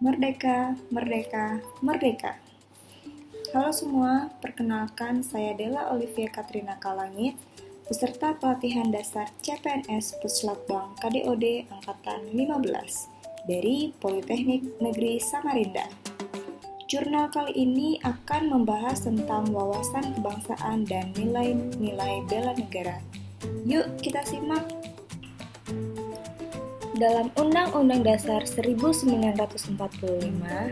Merdeka, merdeka, merdeka. Halo semua, perkenalkan saya Della Olivia Katrina Kalangit, peserta pelatihan dasar CPNS Puslapbang KDOD Angkatan 15 dari Politeknik Negeri Samarinda. Jurnal kali ini akan membahas tentang wawasan kebangsaan dan nilai-nilai bela negara. Yuk kita simak! Dalam Undang-Undang Dasar 1945,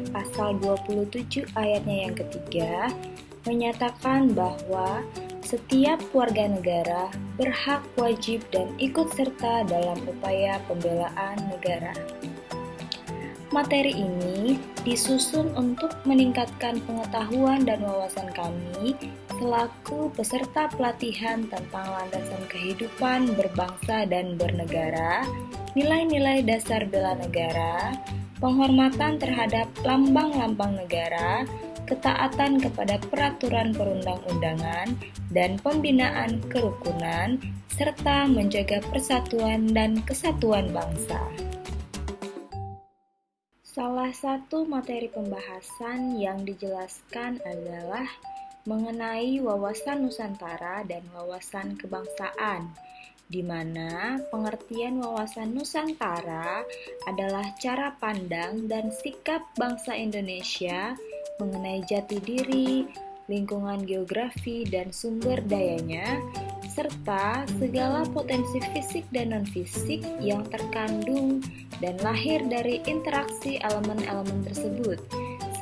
Pasal 27 ayatnya yang ketiga, menyatakan bahwa setiap warga negara berhak, wajib, dan ikut serta dalam upaya pembelaan negara. Materi ini disusun untuk meningkatkan pengetahuan dan wawasan kami selaku peserta pelatihan tentang landasan kehidupan berbangsa dan bernegara, nilai-nilai dasar bela negara, penghormatan terhadap lambang-lambang negara, ketaatan kepada peraturan perundang-undangan, dan pembinaan kerukunan, serta menjaga persatuan dan kesatuan bangsa. Salah satu materi pembahasan yang dijelaskan adalah mengenai wawasan Nusantara dan wawasan kebangsaan, di mana pengertian wawasan Nusantara adalah cara pandang dan sikap bangsa Indonesia mengenai jati diri, lingkungan geografi dan sumber dayanya, serta segala potensi fisik dan non-fisik yang terkandung dan lahir dari interaksi elemen-elemen tersebut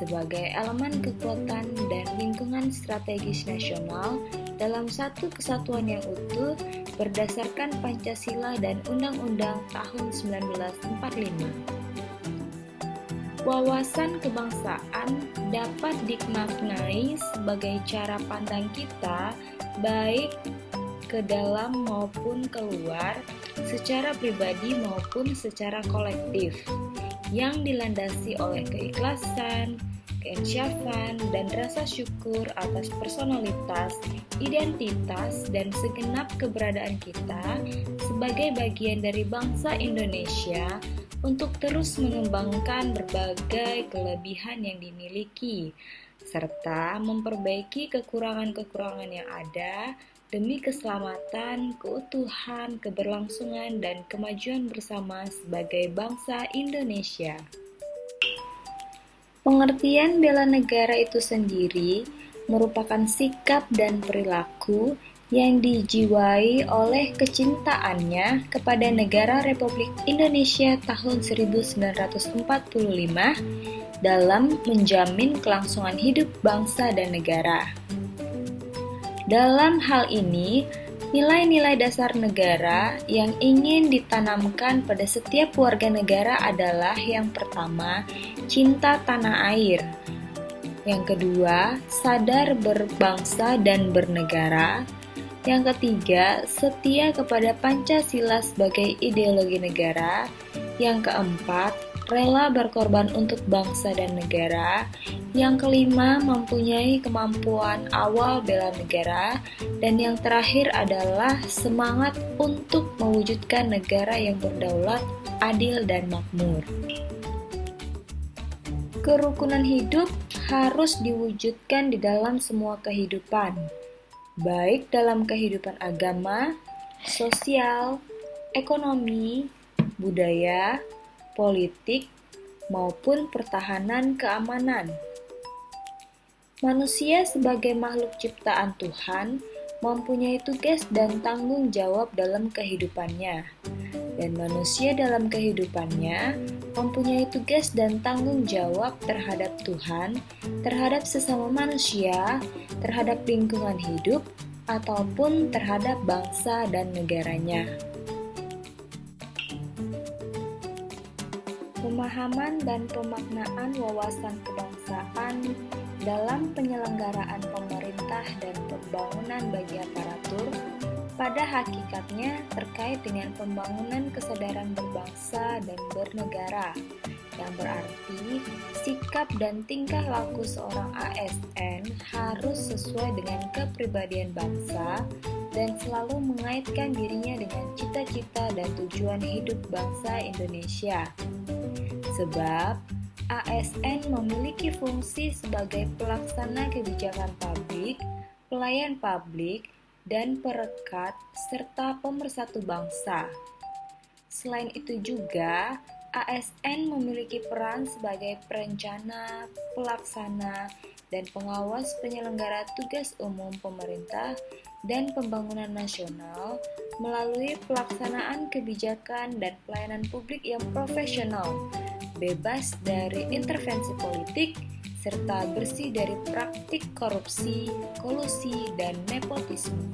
sebagai elemen kekuatan dan lingkungan strategis nasional dalam satu kesatuan yang utuh berdasarkan Pancasila dan Undang-Undang tahun 1945. Wawasan kebangsaan dapat dimaknai sebagai cara pandang kita baik ke dalam maupun keluar, secara pribadi maupun secara kolektif, yang dilandasi oleh keikhlasan, keinsyafan, dan rasa syukur atas personalitas, identitas, dan segenap keberadaan kita sebagai bagian dari bangsa Indonesia untuk terus mengembangkan berbagai kelebihan yang dimiliki, serta memperbaiki kekurangan-kekurangan yang ada demi keselamatan, keutuhan, keberlangsungan, dan kemajuan bersama sebagai bangsa Indonesia. Pengertian bela negara itu sendiri merupakan sikap dan perilaku yang dijiwai oleh kecintaannya kepada negara Republik Indonesia tahun 1945 dalam menjamin kelangsungan hidup bangsa dan negara. Dalam hal ini, nilai-nilai dasar negara yang ingin ditanamkan pada setiap warga negara adalah yang pertama, cinta tanah air. Yang kedua, sadar berbangsa dan bernegara. Yang ketiga, setia kepada Pancasila sebagai ideologi negara. Yang keempat, rela berkorban untuk bangsa dan negara. Yang kelima, mempunyai kemampuan awal bela negara. Dan yang terakhir adalah semangat untuk mewujudkan negara yang berdaulat, adil, dan makmur. Kerukunan hidup harus diwujudkan di dalam semua kehidupan, baik dalam kehidupan agama, sosial, ekonomi, budaya, politik, maupun pertahanan keamanan. Manusia sebagai makhluk ciptaan Tuhan mempunyai tugas dan tanggung jawab dalam kehidupannya, dan manusia dalam kehidupannya mempunyai tugas dan tanggung jawab terhadap Tuhan, terhadap sesama manusia, terhadap lingkungan hidup, ataupun terhadap bangsa dan negaranya. Pemahaman dan pemaknaan wawasan kebangsaan dalam penyelenggaraan pemerintah dan pembangunan bagi aparatur pada hakikatnya terkait dengan pembangunan kesadaran berbangsa dan bernegara, yang berarti sikap dan tingkah laku seorang ASN harus sesuai dengan kepribadian bangsa dan selalu mengaitkan dirinya dengan cita-cita dan tujuan hidup bangsa Indonesia. Sebab ASN memiliki fungsi sebagai pelaksana kebijakan publik, pelayan publik, dan perekat serta pemersatu bangsa. Selain itu juga, ASN memiliki peran sebagai perencana, pelaksana, dan pengawas penyelenggara tugas umum pemerintah dan pembangunan nasional melalui pelaksanaan kebijakan dan pelayanan publik yang profesional, bebas dari intervensi politik, serta bersih dari praktik korupsi, kolusi, dan nepotisme.